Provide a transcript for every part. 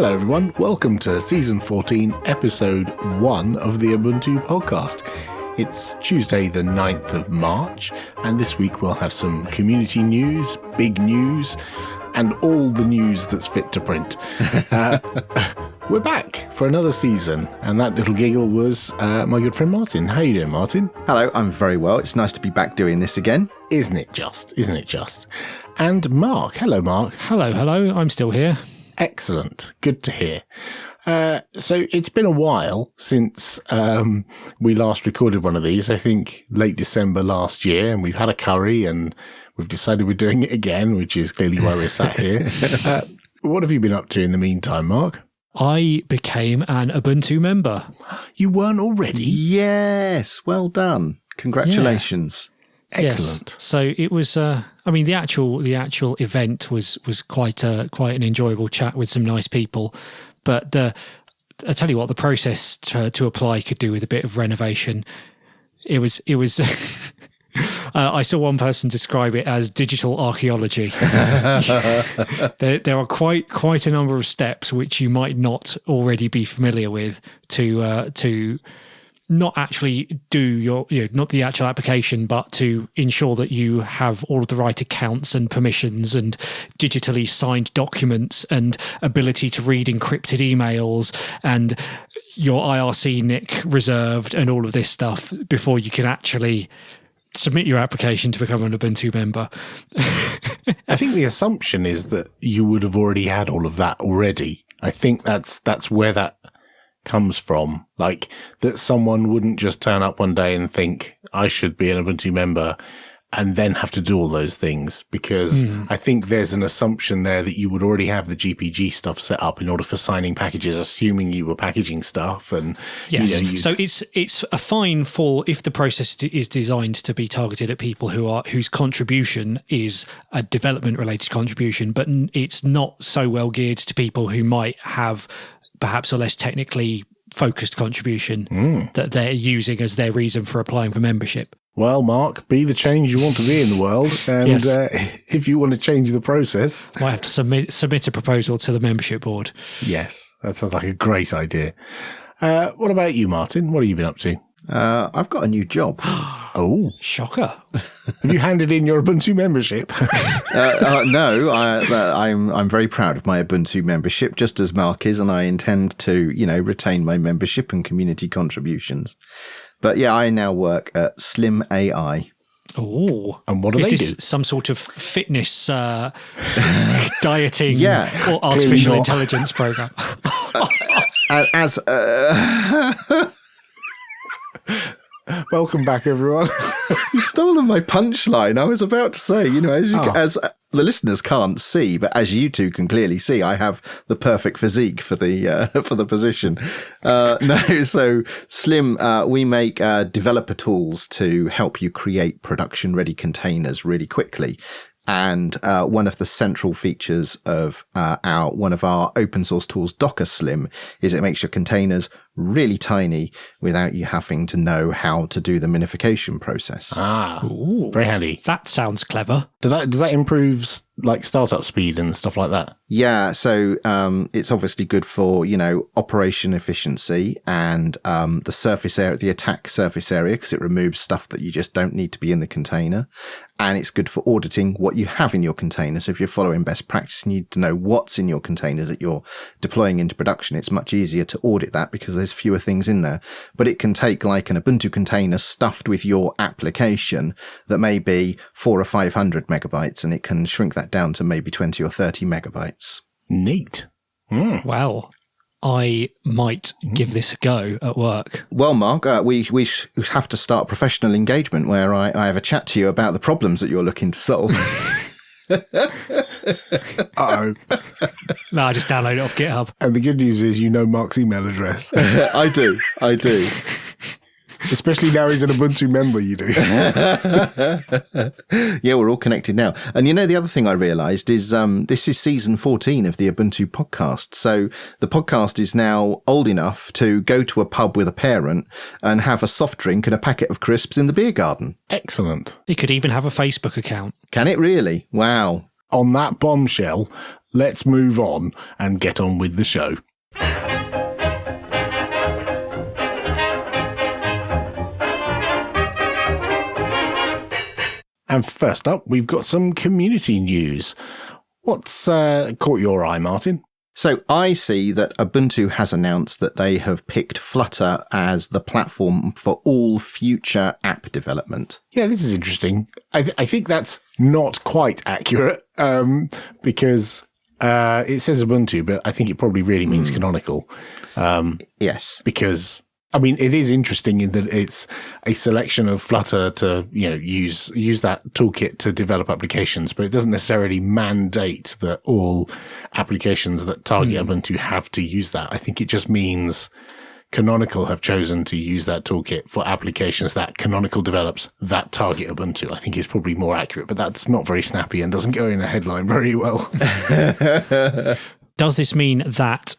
Hello everyone, welcome to Season 14, Episode 1 of the Ubuntu Podcast. It's Tuesday the 9th of March, and this week we'll have some community news, big news, and all the news that's fit to print. We're back for another season, and that little giggle was my good friend Martin. How you doing, Martin? Hello, I'm very well. It's nice to be back doing this again. Isn't it just? Isn't it just? And Mark. Hello, Mark. Hello. I'm still here. Excellent. Good to hear. So it's been a while since we last recorded one of these. I think late December last year, and we've had a curry and we've decided we're doing it again, which is clearly why we're sat here. What have you been up to in the meantime, Mark? I became an Ubuntu member. You weren't already? Yes, well done. Congratulations. Yeah. Excellent. Yes. So it was. The actual event was quite an enjoyable chat with some nice people. But I tell you what, the process to apply could do with a bit of renovation. It was. I saw one person describe it as digital archaeology. There are quite a number of steps which you might not already be familiar with to not actually do your, not the actual application, but to ensure that you have all of the right accounts and permissions and digitally signed documents and ability to read encrypted emails and your IRC nick reserved and all of this stuff before you can actually submit your application to become an Ubuntu member. I think the assumption is that you would have already had all of that already. I think that's where that comes from. Like, that someone wouldn't just turn up one day and think, I should be an Ubuntu member, and then have to do all those things, because I think there's an assumption there that you would already have the GPG stuff set up in order for signing packages, assuming you were packaging stuff. And yes, so it's a fine for if the process is designed to be targeted at people whose contribution is a development related contribution, but it's not so well geared to people who might have perhaps a less technically focused contribution that they're using as their reason for applying for membership. Well, Mark, be the change you want to be in the world. And yes. If you want to change the process... Might have to submit a proposal to the membership board. Yes, that sounds like a great idea. What about you, Martin? What have you been up to? I've got a new job. Oh, shocker. Have you handed in your Ubuntu membership? No, I'm very proud of my Ubuntu membership, just as Mark is, and I intend to, retain my membership and community contributions. But yeah, I now work at Slim AI. Oh, and what do they do? Is this some sort of fitness dieting or artificial artificial intelligence program? Welcome back, everyone. You've stolen my punchline. I was about to say, as the listeners can't see, but as you two can clearly see, I have the perfect physique for the position. So Slim, we make developer tools to help you create production-ready containers really quickly. And one of the central features of one of our open source tools, Docker Slim, is it makes your containers really tiny without you having to know how to do the minification process. Ooh, very handy. That sounds clever. Does that improve like startup speed and stuff like that? Yeah, so it's obviously good for operation efficiency and the surface area, the attack surface area, because it removes stuff that you just don't need to be in the container. And it's good for auditing what you have in your container. So if you're following best practice, you need to know what's in your containers that you're deploying into production. It's much easier to audit that because there's fewer things in there. But it can take like an Ubuntu container stuffed with your application that may be 400 or 500 megabytes, and it can shrink that down to maybe 20 or 30 megabytes. Neat. Well, I might give this a go at work. Well, Mark, we have to start professional engagement where I have a chat to you about the problems that you're looking to solve. Uh-oh. No, I just download it off GitHub. And the good news is Mark's email address. I do. Especially now he's an Ubuntu member, you do. Yeah, we're all connected now. And the other thing I realised is this is season 14 of the Ubuntu podcast. So the podcast is now old enough to go to a pub with a parent and have a soft drink and a packet of crisps in the beer garden. Excellent. It could even have a Facebook account. Can it really? Wow. On that bombshell, let's move on and get on with the show. And first up, we've got some community news. What's caught your eye, Martin? So I see that Ubuntu has announced that they have picked Flutter as the platform for all future app development. Yeah, this is interesting. I think that's not quite accurate because it says Ubuntu, but I think it probably really means Canonical. Yes. Because, I mean, it is interesting in that it's a selection of Flutter to, use that toolkit to develop applications, but it doesn't necessarily mandate that all applications that target Ubuntu have to use that. I think it just means Canonical have chosen to use that toolkit for applications that Canonical develops that target Ubuntu. I think is probably more accurate, but that's not very snappy and doesn't go in a headline very well. Does this mean that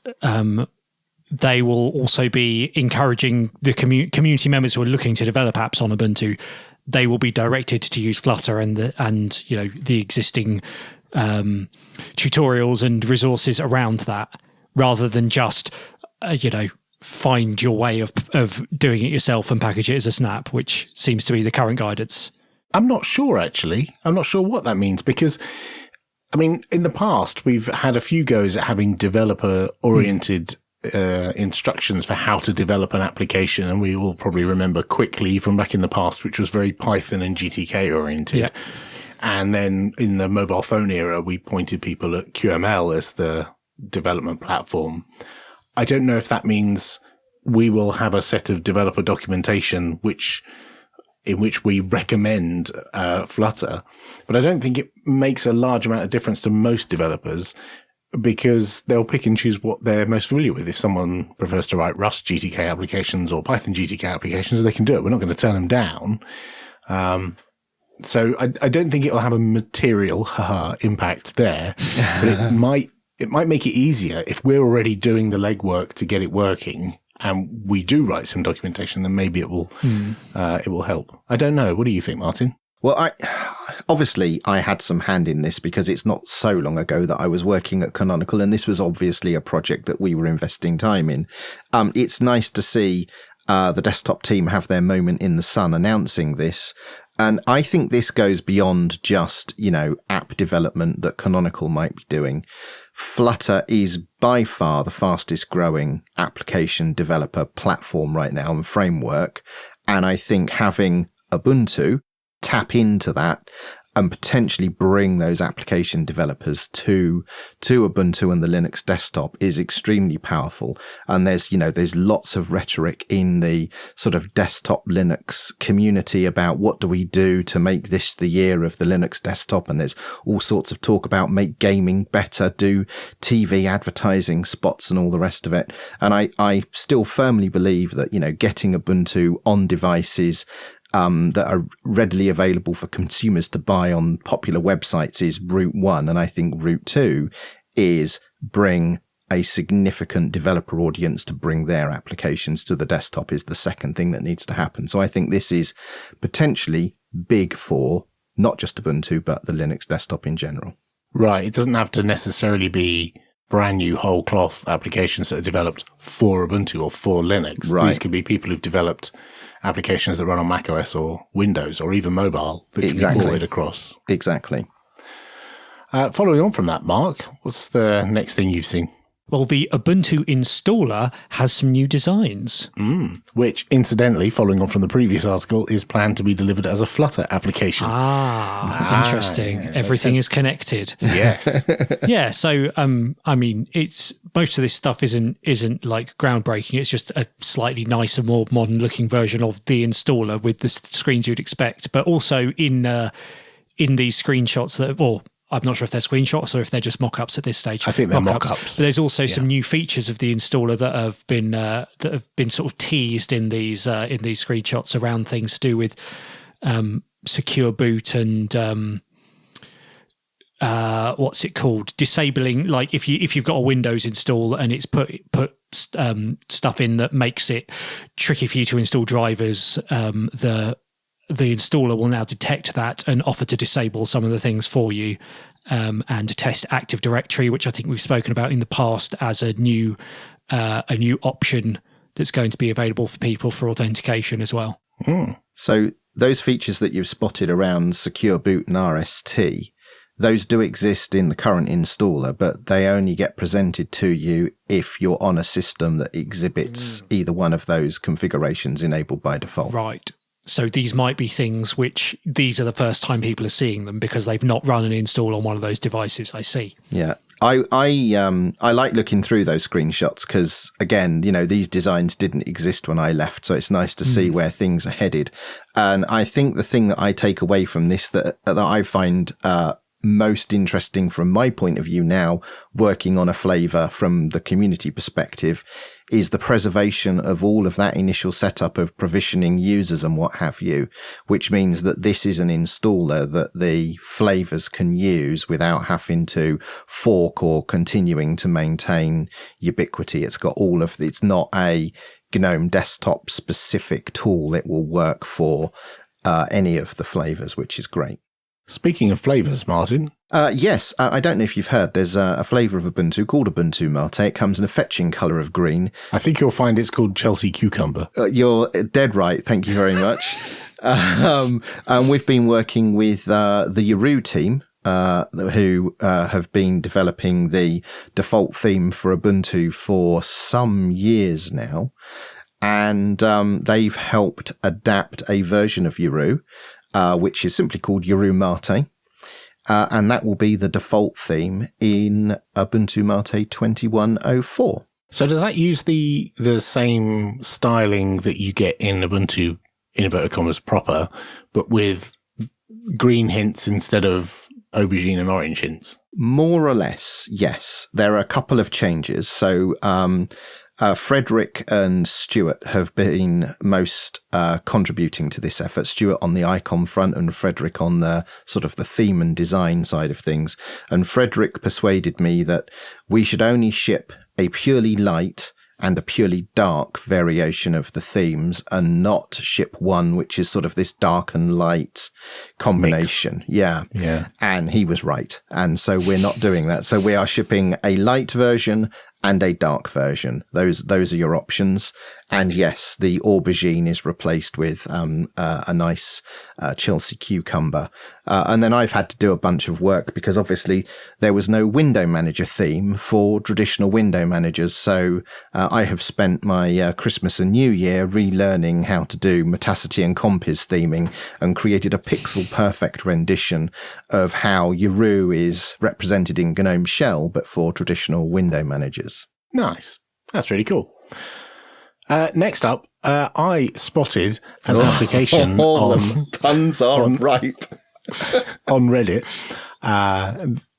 they will also be encouraging the community members who are looking to develop apps on Ubuntu? They will be directed to use Flutter and the existing tutorials and resources around that, rather than just find your way of doing it yourself and package it as a snap, which seems to be the current guidance. I'm not sure, actually. I'm not sure what that means because, I mean, in the past, we've had a few goes at having developer-oriented instructions for how to develop an application, and we will probably remember quickly from back in the past, which was very Python and GTK oriented. Yeah. And then in the mobile phone era, we pointed people at QML as the development platform. I don't know if that means we will have a set of developer documentation in which we recommend Flutter, but I don't think it makes a large amount of difference to most developers, because they'll pick and choose what they're most familiar with. If someone prefers to write Rust GTK applications or Python GTK applications, they can do it. We're not going to turn them down. So I don't think it will have a material impact there, but it might make it easier if we're already doing the legwork to get it working and we do write some documentation, then maybe it will help. I don't know. What do you think, Martin? Well, I had some hand in this because it's not so long ago that I was working at Canonical, and this was obviously a project that we were investing time in. It's nice to see the desktop team have their moment in the sun announcing this. And I think this goes beyond just, app development that Canonical might be doing. Flutter is by far the fastest growing application developer platform right now and framework. And I think having Ubuntu tap into that and potentially bring those application developers to Ubuntu and the Linux desktop is extremely powerful. And there's lots of rhetoric in the sort of desktop Linux community about what do we do to make this the year of the Linux desktop. And there's all sorts of talk about make gaming better, do TV advertising spots and all the rest of it. And I still firmly believe that, getting Ubuntu on devices that are readily available for consumers to buy on popular websites is route one. And I think route two is bring a significant developer audience to bring their applications to the desktop is the second thing that needs to happen. So I think this is potentially big for not just Ubuntu, but the Linux desktop in general. Right. It doesn't have to necessarily be brand new whole cloth applications that are developed for Ubuntu or for Linux. Right. These could be people who've developed applications that run on macOS or Windows or even mobile that can be ported across. Exactly. Following on from that, Mark, what's the next thing you've seen? Well, the Ubuntu installer has some new designs. Which, incidentally, following on from the previous article, is planned to be delivered as a Flutter application. Interesting. Yeah, everything is connected. Yes. Yeah. So, I mean, it's most of this stuff isn't like groundbreaking. It's just a slightly nicer, more modern looking version of the installer with the screens you'd expect. But also in these screenshots I'm not sure if they're screenshots or if they're just mock-ups at this stage. I think they're mock-ups. But there's also some new features of the installer that have been sort of teased in these screenshots around things to do with secure boot and what's it called? Disabling, like if you've got a Windows install and it's put stuff in that makes it tricky for you to install drivers, the installer will now detect that and offer to disable some of the things for you. and test Active Directory, which I think we've spoken about in the past as a new option that's going to be available for people for authentication as well. So those features that you've spotted around Secure Boot and RST, those do exist in the current installer, but they only get presented to you if you're on a system that exhibits either one of those configurations enabled by default. Right. So these might be things which these are the first time people are seeing them because they've not run an install on one of those devices. I see. Yeah. I like looking through those screenshots because, again, these designs didn't exist when I left. So it's nice to see where things are headed. And I think the thing that I take away from this that I find most interesting from my point of view now, working on a flavor from the community perspective, is the preservation of all of that initial setup of provisioning users and what have you, which means that this is an installer that the flavors can use without having to fork or continuing to maintain ubiquity. It's got it's not a GNOME desktop specific tool. It will work for any of the flavors, which is great. Speaking of flavors, Martin. Yes, I don't know if you've heard, there's a flavor of Ubuntu called Ubuntu MATE. It comes in a fetching color of green. I think you'll find it's called Chelsea Cucumber. You're dead right. Thank you very much. And we've been working with the Yaru team, who have been developing the default theme for Ubuntu for some years now. And they've helped adapt a version of Yaru, which is simply called Yaru MATE. And that will be the default theme in Ubuntu MATE 21.04. So does that use the same styling that you get in Ubuntu, in inverted commas, proper, but with green hints instead of aubergine and orange hints? More or less, yes. There are a couple of changes. So Frederick and Stuart have been most contributing to this effort. Stuart on the icon front and Frederick on the sort of the theme and design side of things. And Frederick persuaded me that we should only ship a purely light and a purely dark variation of the themes and not ship one which is sort of this dark and light combination. Mix. Yeah. And he was right. And so we're not doing that. So we are shipping a light version and a dark version. Those are your options. And yes, the aubergine is replaced with a nice Chelsea cucumber. And then I've had to do a bunch of work because obviously there was no window manager theme for traditional window managers. So I have spent my Christmas and New Year relearning how to do Metacity and Compiz theming and created a pixel perfect rendition of how Yaru is represented in GNOME Shell, but for traditional window managers. Nice. That's really cool. Next up, I spotted an application on puns are ripe on Reddit.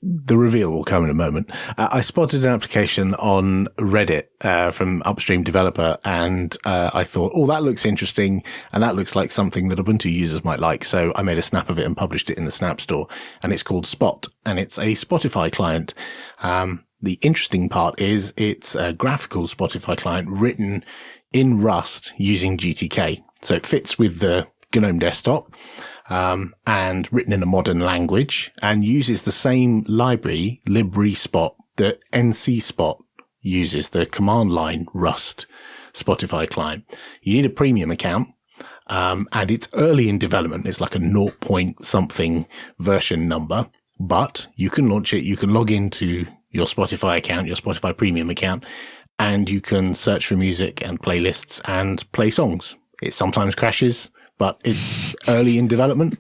The reveal will come in a moment. I spotted an application on Reddit from Upstream Developer, and I thought, oh, that looks interesting, and that looks like something that Ubuntu users might like. So I made a snap of it and published it in the Snap Store, and it's called Spot, and it's a Spotify client. The interesting part is it's a graphical Spotify client written in Rust using GTK. So it fits with the GNOME desktop, and written in a modern language and uses the same library, libRespot, that NC Spot uses, the command line Rust Spotify client. You need a premium account. And it's early in development. It's like a 0 point something version number, but you can launch it. You can log into your Spotify account, your Spotify premium account, and you can search for music and playlists and play songs. It sometimes crashes, but it's early in development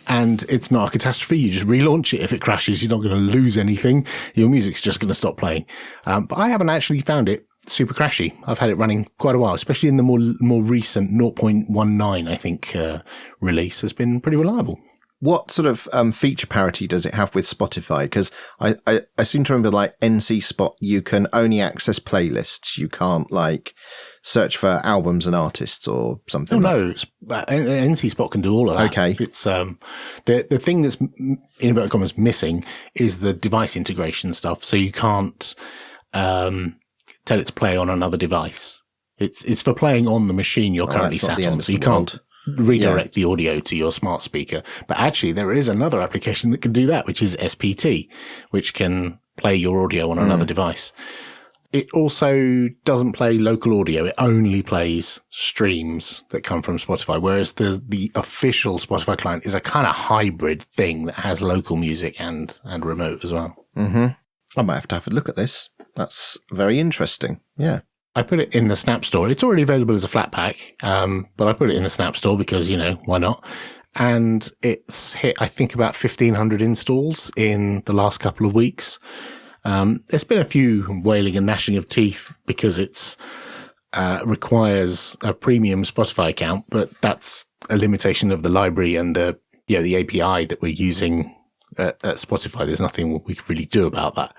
and it's not a catastrophe. You just relaunch it. If it crashes, you're not going to lose anything. Your music's just going to stop playing. But I haven't actually found it super crashy. I've had it running quite a while, especially in the more recent 0.19, I think, release has been pretty reliable. What sort of feature parity does it have with Spotify? Because I seem to remember, like, NC Spot, you can only access playlists. You can't, like, search for albums and artists or something. Oh, no. NC Spot can do all of that. Okay. It's the thing that's, in inverted commas, missing is the device integration stuff. So you can't tell it to play on another device. It's for playing on the machine you're currently sat on. So you can't. redirect the audio to your smart speaker. But actually, there is another application that can do that, which is SPT, which can play your audio on another device. It also doesn't play local audio. It only plays streams that come from Spotify, whereas the official Spotify client is a kind of hybrid thing that has local music and remote as well. Mm-hmm. I might have to have a look at this. That's very interesting. Yeah. I put it in the Snap Store. It's already available as a flat pack, but I put it in the Snap Store because, why not? And it's hit, I think, about 1,500 installs in the last couple of weeks. There's been a few wailing and gnashing of teeth because it's requires a premium Spotify account, but that's a limitation of the library and the API that we're using at Spotify. There's nothing we can really do about that.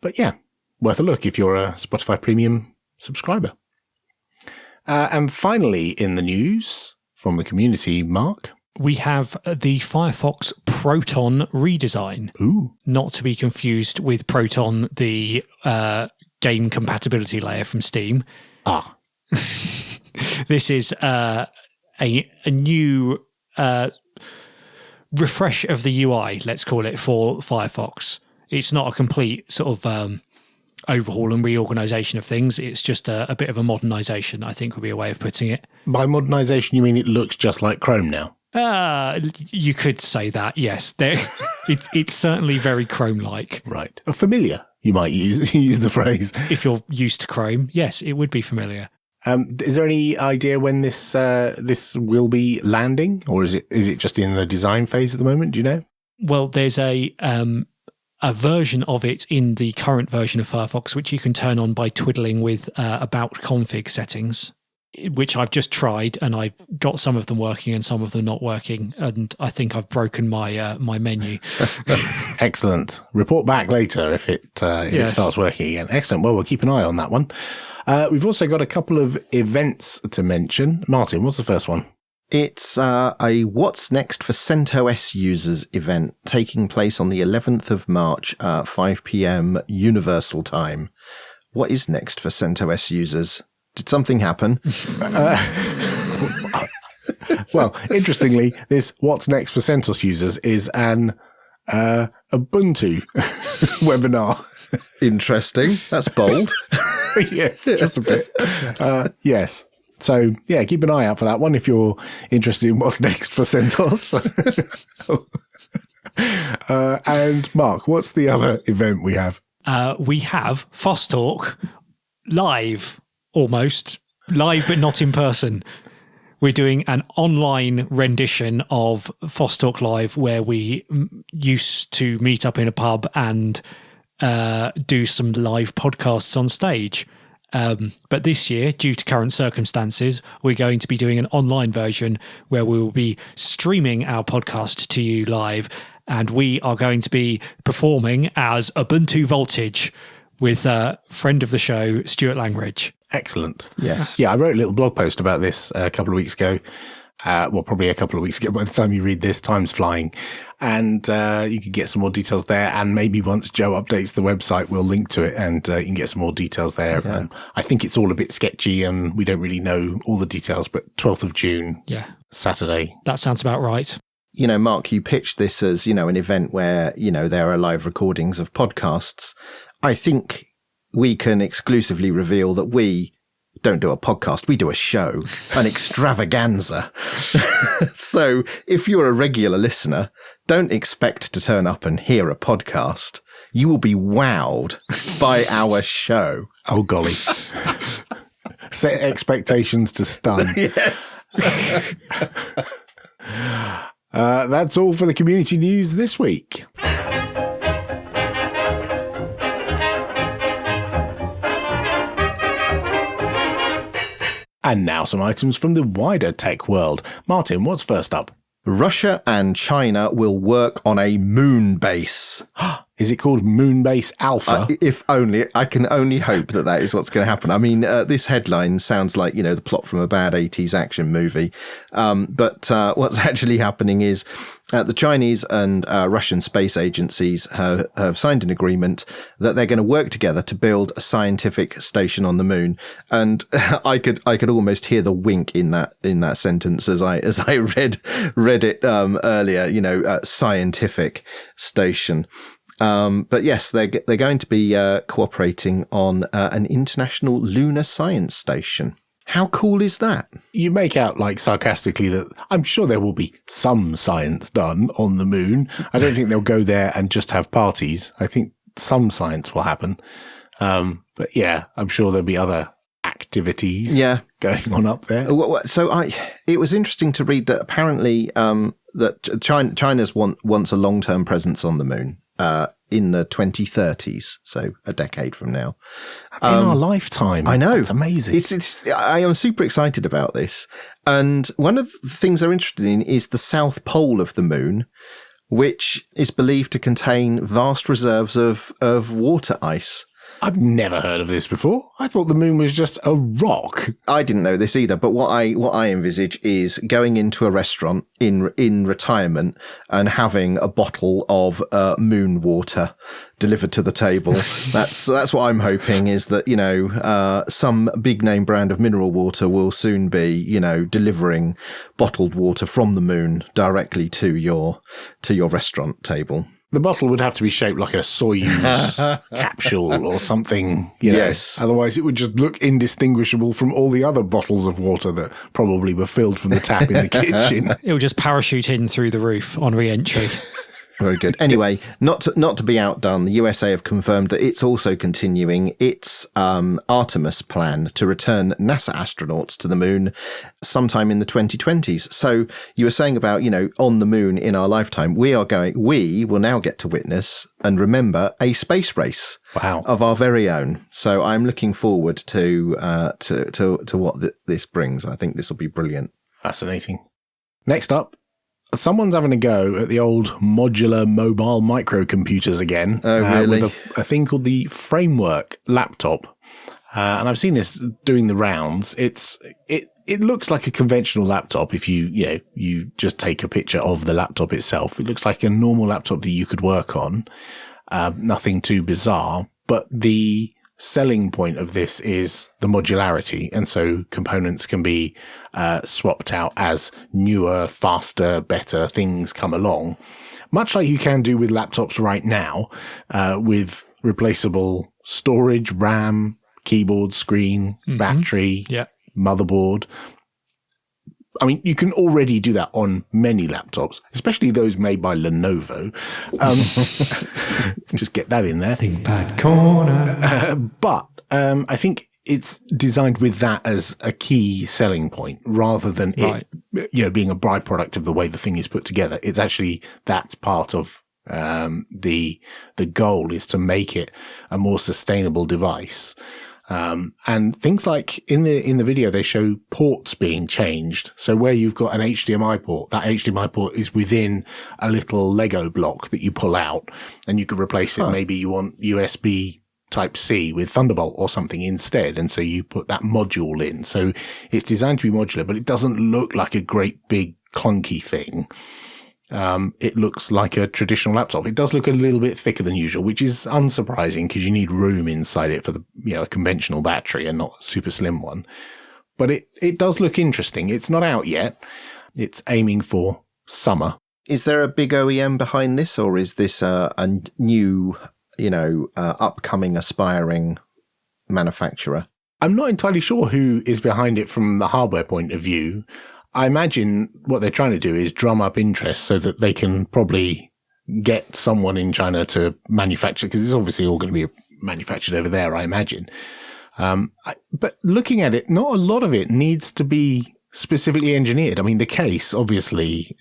But yeah, worth a look if you're a Spotify premium subscriber. And finally, in the news from the community, Mark, we have the Firefox Proton redesign. Ooh. Not to be confused with Proton, the game compatibility layer from Steam. This is a new refresh of the UI, let's call it, for Firefox. It's not a complete sort of overhaul and reorganization of things. It's just a bit of a modernization, I think would be a way of putting it. By modernization, you mean it looks just like Chrome now? You could say that, yes. It's certainly very Chrome-like. Right. Familiar, you might use the phrase. If you're used to Chrome, yes, it would be familiar. Is there any idea when this will be landing, or is it just in the design phase at the moment? Do you know? Well, there's a version of it in the current version of Firefox, which you can turn on by twiddling with about config settings, which I've just tried, and I've got some of them working and some of them not working, and I think I've broken my my menu. Excellent. Report back later if it starts working again. Excellent. Well, we'll keep an eye on that one. We've also got a couple of events to mention. Martin, what's the first one? It's a What's Next for CentOS users event taking place on the 11th of March, 5 p.m. Universal Time. What is next for CentOS users? Did something happen? Well, interestingly, this What's Next for CentOS users is an Ubuntu webinar. Interesting. That's bold. Yes, just a bit. Yes. So, yeah, keep an eye out for that one if you're interested in what's next for CentOS. And Mark, what's the other event we have? We have FOSS live, almost. Live, but not in person. We're doing an online rendition of FOSS Live where we used to meet up in a pub and do some live podcasts on stage. But this year, due to current circumstances, we're going to be doing an online version where we will be streaming our podcast to you live, and we are going to be performing as Ubuntu Voltage with a friend of the show, Stuart Langridge. Excellent. Yes. Yeah, I wrote a little blog post about this a couple of weeks ago. Well, probably a couple of weeks ago by the time you read this. Time's flying. And you can get some more details there. And maybe once Joe updates the website, we'll link to it and you can get some more details there. Yeah. I think it's all a bit sketchy and we don't really know all the details, but 12th of June, Saturday. That sounds about right. You know, Mark, you pitched this as, an event where, there are live recordings of podcasts. I think we can exclusively reveal that we don't do a podcast, we do a show, an extravaganza. So if you're a regular listener, don't expect to turn up and hear a podcast. You will be wowed by our show. Oh, golly. Set expectations to stun. Yes. That's all for the community news this week. And now some items from the wider tech world. Martin, what's first up? Russia and China will work on a moon base. Is it called Moonbase Alpha? If only. I can only hope that is what's going to happen. I mean, this headline sounds like, the plot from a bad 80s action movie. But what's actually happening is The Chinese and Russian space agencies have signed an agreement that they're going to work together to build a scientific station on the moon. And I could almost hear the wink in that sentence as I read it earlier. Scientific station. But yes, they're going to be cooperating on an international lunar science station. How cool is that? You make out, like, sarcastically that I'm sure there will be some science done on the moon. I don't think they'll go there and just have parties. I think some science will happen. But yeah, I'm sure there'll be other activities going on up there. So it was interesting to read that apparently that China's wants a long-term presence on the moon. In the 2030s, so a decade from now. That's in our lifetime. I know. It's amazing. I am super excited about this. And one of the things they're interested in is the south pole of the moon, which is believed to contain vast reserves of water ice. I've never heard of this before. I thought the moon was just a rock. I didn't know this either, but what I envisage is going into a restaurant in retirement and having a bottle of moon water delivered to the table. That's what I'm hoping, is that, some big name brand of mineral water will soon be, delivering bottled water from the moon directly to your restaurant table. The bottle would have to be shaped like a Soyuz capsule or something. Yes. Otherwise, it would just look indistinguishable from all the other bottles of water that probably were filled from the tap in the kitchen. It would just parachute in through the roof on re-entry. Very good. Anyway, not to be outdone, the USA have confirmed that it's also continuing its Artemis plan to return NASA astronauts to the moon sometime in the 2020s. So you were saying about, on the moon in our lifetime, we will now get to witness and remember a space race of our very own. So I'm looking forward to what this brings. I think this will be brilliant. Fascinating. Next up, someone's having a go at the old modular mobile microcomputers again. Oh, really? With a thing called the Framework laptop. And I've seen this doing the rounds. It looks like a conventional laptop if you just take a picture of the laptop itself. It looks like a normal laptop that you could work on. Nothing too bizarre. But the selling point of this is the modularity, and so components can be swapped out as newer, faster, better things come along, much like you can do with laptops right now, with replaceable storage, RAM, keyboard, screen, battery, motherboard. I mean, you can already do that on many laptops, especially those made by Lenovo. Just get that in there. ThinkPad corner. But I think it's designed with that as a key selling point rather than it, being a byproduct of the way the thing is put together. It's actually that's part of the goal is to make it a more sustainable device. And things like in the video, they show ports being changed. So where you've got an HDMI port, that HDMI port is within a little Lego block that you pull out and you could replace it. Maybe you want USB Type C with Thunderbolt or something instead. And so you put that module in. So it's designed to be modular, but it doesn't look like a great big clunky thing. It looks like a traditional laptop. It does look a little bit thicker than usual, which is unsurprising because you need room inside it for the a conventional battery and not a super slim one. But it does look interesting. It's not out yet. It's aiming for summer. Is there a big OEM behind this, or is this a new, upcoming aspiring manufacturer? I'm not entirely sure who is behind it from the hardware point of view. I imagine what they're trying to do is drum up interest so that they can probably get someone in China to manufacture, because it's obviously all going to be manufactured over there, I imagine. But looking at it, not a lot of it needs to be specifically engineered. I mean, the case obviously,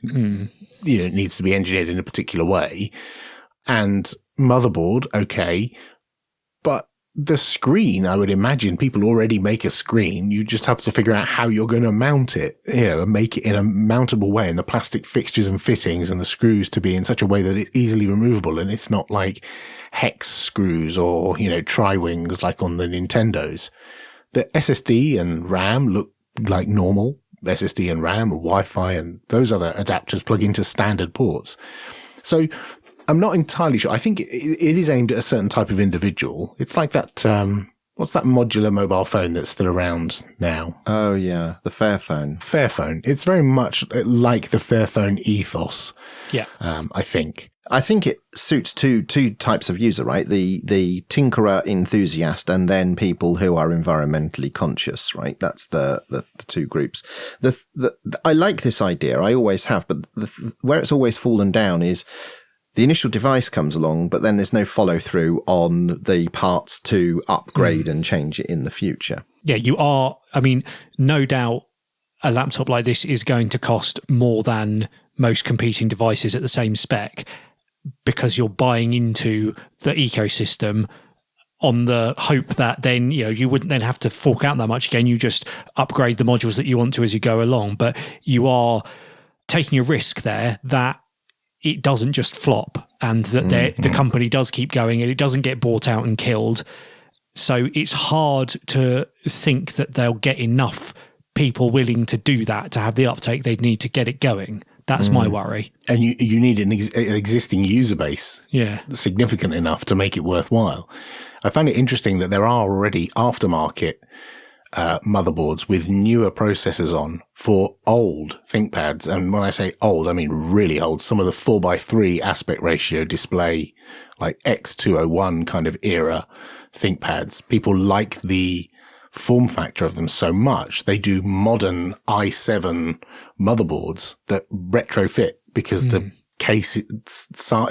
needs to be engineered in a particular way, and motherboard, okay, but the screen, I would imagine people already make a screen. You just have to figure out how you're going to mount it, and make it in a mountable way, and the plastic fixtures and fittings and the screws to be in such a way that it's easily removable and it's not like hex screws or, tri-wings like on the Nintendos. The SSD and RAM look like normal. SSD and RAM or Wi-Fi, and those other adapters plug into standard ports. So I'm not entirely sure. I think it is aimed at a certain type of individual. It's like that, what's that modular mobile phone that's still around now? Oh, yeah, the Fairphone. Fairphone. It's very much like the Fairphone ethos, Yeah. I think. I think it suits two types of user, right? The tinkerer enthusiast, and then people who are environmentally conscious, right? That's the two groups. I like this idea. I always have, but where it's always fallen down is the initial device comes along, but then there's no follow through on the parts to upgrade and change it in the future. Yeah, no doubt a laptop like this is going to cost more than most competing devices at the same spec, because you're buying into the ecosystem on the hope that then, you wouldn't then have to fork out that much again. You just upgrade the modules that you want to as you go along. But you are taking a risk there that it doesn't just flop, and that the company does keep going and it doesn't get bought out and killed. So it's hard to think that they'll get enough people willing to do that to have the uptake they'd need to get it going. That's my worry. And you need an existing user base, significant enough to make it worthwhile. I find it interesting that there are already aftermarket motherboards with newer processors on for old ThinkPads. And when I say old, I mean really old. Some of the 4:3 aspect ratio display, like X201 kind of era ThinkPads. People like the form factor of them so much, they do modern i7 motherboards that retrofit because the case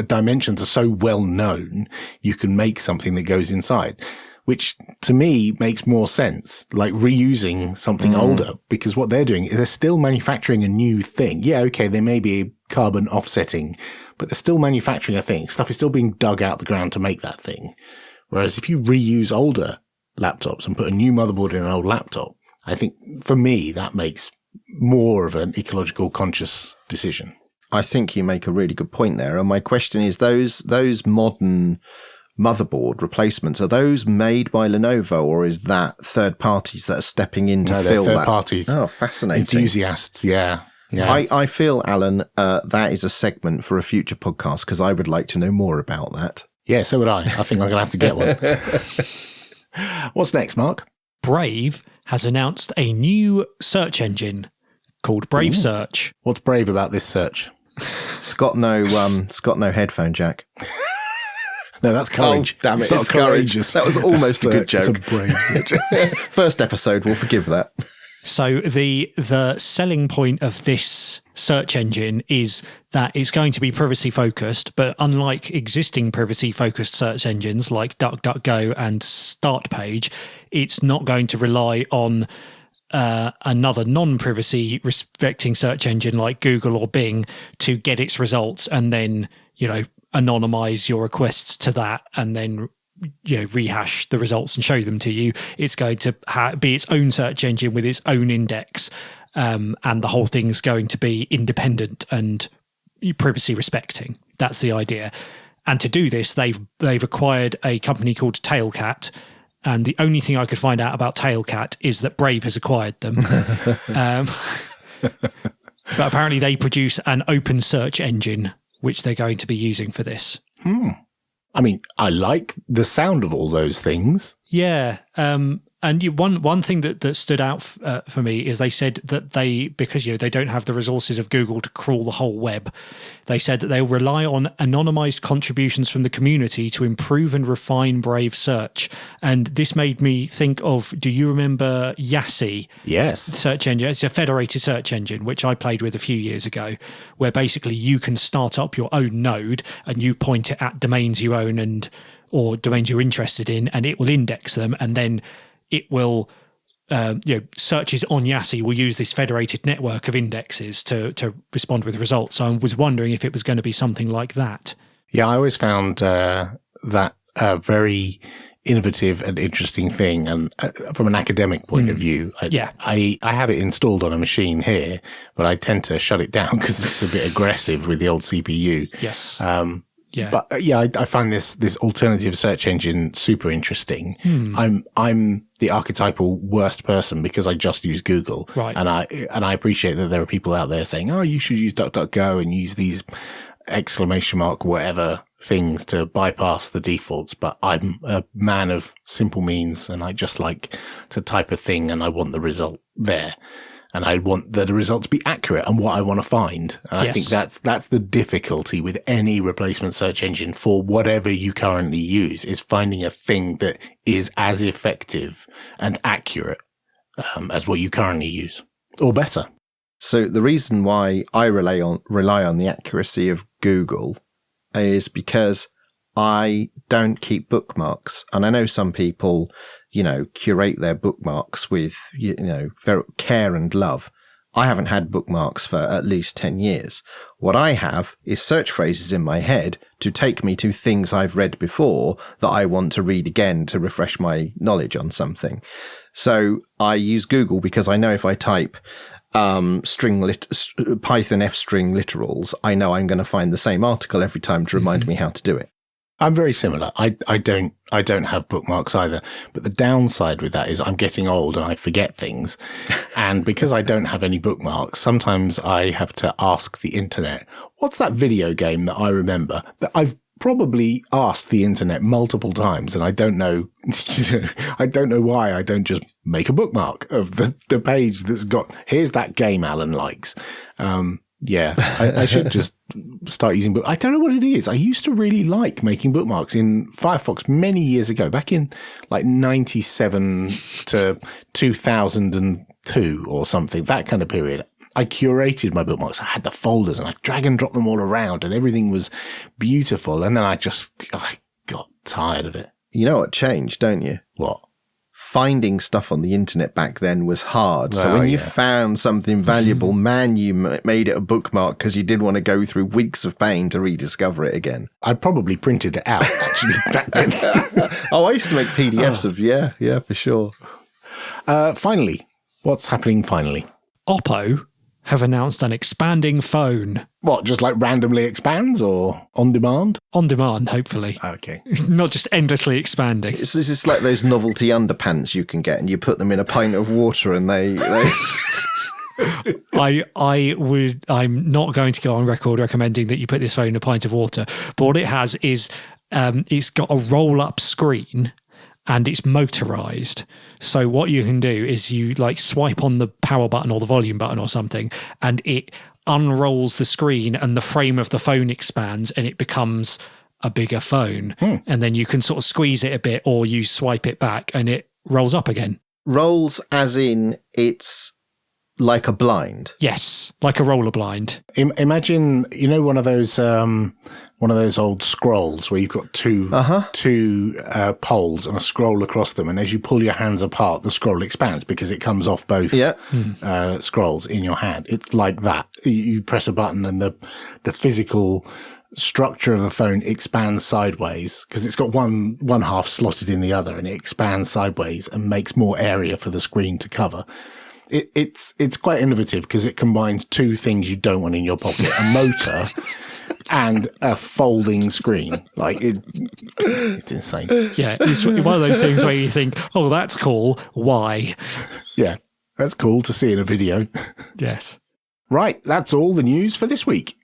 dimensions are so well known, you can make something that goes inside, which to me makes more sense, like reusing something older, because what they're doing is they're still manufacturing a new thing. Yeah, okay, they may be carbon offsetting, but they're still manufacturing a thing. Stuff is still being dug out the ground to make that thing. Whereas if you reuse older laptops and put a new motherboard in an old laptop, I think for me that makes more of an ecological conscious decision. I think you make a really good point there. And my question is, those modern motherboard replacements, are those made by Lenovo, or is that third parties that are stepping in to fill that? Third parties. Oh, fascinating. Enthusiasts, yeah. I feel, Alan, that is a segment for a future podcast, because I would like to know more about that. Yeah, so would I. I think I'm going to have to get one. What's next, Mark? Brave has announced a new search engine called Brave Search. What's brave about this search? It's got no headphone jack. No, that's courage. Oh, damn it! It's courageous. That was almost a good joke. It's a brave search. First episode, we'll forgive that. So the selling point of this search engine is that it's going to be privacy focused, but unlike existing privacy focused search engines like DuckDuckGo and Startpage, it's not going to rely on another non-privacy respecting search engine like Google or Bing to get its results and then, anonymize your requests to that and then rehash the results and show them to you. It's going to be its own search engine with its own index, and the whole thing's going to be independent and privacy respecting. That's the idea. And to do this, they've acquired a company called Tailcat, and the only thing I could find out about Tailcat is that Brave has acquired them. But apparently they produce an open search engine which they're going to be using for this. I mean, I like the sound of all those things. Yeah. And one thing that stood out for me is they said that because they don't have the resources of Google to crawl the whole web, they said that they'll rely on anonymized contributions from the community to improve and refine Brave Search. And this made me think of, do you remember Yassi? Yes. Search engine. It's a federated search engine, which I played with a few years ago, where basically you can start up your own node and you point it at domains you own or domains you're interested in, and it will index them, and then it will, searches on Yassi will use this federated network of indexes to respond with results. So I was wondering if it was going to be something like that. Yeah, I always found that a very innovative and interesting thing. And from an academic point of view, I have it installed on a machine here, but I tend to shut it down because it's a bit aggressive with the old CPU. Yes. Yeah. But I find this alternative search engine super interesting. I'm the archetypal worst person because I just use Google. Right. And I appreciate that there are people out there saying, oh, you should use DuckDuckGo and use these exclamation mark whatever things to bypass the defaults. But I'm a man of simple means, and I just like to type a thing and I want the result there. And I want the result to be accurate and what I want to find. And I think that's the difficulty with any replacement search engine for whatever you currently use, is finding a thing that is as effective and accurate as what you currently use, or better. So the reason why I rely on the accuracy of Google is because I don't keep bookmarks. And I know some people, curate their bookmarks with, very care and love. I haven't had bookmarks for at least 10 years. What I have is search phrases in my head to take me to things I've read before that I want to read again to refresh my knowledge on something. So I use Google because I know if I type Python f-string literals, I know I'm going to find the same article every time to remind me how to do it. I'm very similar. I don't have bookmarks either. But the downside with that is I'm getting old and I forget things. And because I don't have any bookmarks, sometimes I have to ask the internet, what's that video game that I remember? That I've probably asked the internet multiple times and I don't know, I don't know why I don't just make a bookmark of the page that's got, here's that game Alan likes. I should just start using book. I don't know what it is. I used to really like making bookmarks in Firefox many years ago, back in like 97 to 2002 or something, that kind of period. I curated my bookmarks. I had the folders and I drag and drop them all around and everything was beautiful. And then I got tired of it. You know what changed, don't you? What? Finding stuff on the internet back then was hard. So when you found something valuable, you made it a bookmark because you didn't want to go through weeks of pain to rediscover it again. I probably printed it out actually back then. I used to make PDFs of, yeah, for sure. Finally, what's happening finally? Oppo have announced an expanding phone. What, just like randomly expands or on demand? On demand, hopefully. Okay. Not just endlessly expanding. It's like those novelty underpants you can get and you put them in a pint of water and they... I'm not going to go on record recommending that you put this phone in a pint of water, but what it has is it's got a roll-up screen and it's motorized. So what you can do is you like swipe on the power button or the volume button or something, and it unrolls the screen and the frame of the phone expands and it becomes a bigger phone. And then you can sort of squeeze it a bit or you swipe it back and it rolls up again. Rolls as in it's like a blind? Yes, like a roller blind. Imagine, one of those old scrolls where you've got two poles and a scroll across them, and as you pull your hands apart, the scroll expands because it comes off both scrolls in your hand. It's like that. You press a button and the physical structure of the phone expands sideways because it's got one half slotted in the other, and it expands sideways and makes more area for the screen to cover. It's quite innovative because it combines two things you don't want in your pocket: a motor and a folding screen. Like it's insane. Yeah, it's one of those things where you think, "Oh, that's cool. Why?" Yeah, that's cool to see in a video. Yes. Right, that's all the news for this week.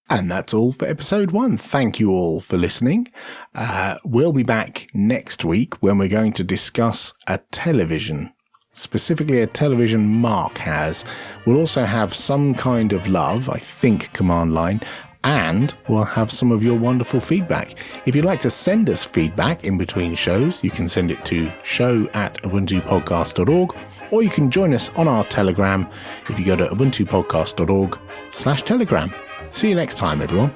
And that's all for episode 1. Thank you all for listening. We'll be back next week when we're going to discuss a television, specifically a television Mark has. We'll also have some kind of love, I think, command line, and we'll have some of your wonderful feedback. If you'd like to send us feedback in between shows, you can send it to show@ubuntupodcast.org, or you can join us on our Telegram if you go to ubuntupodcast.org/Telegram. See you next time, everyone.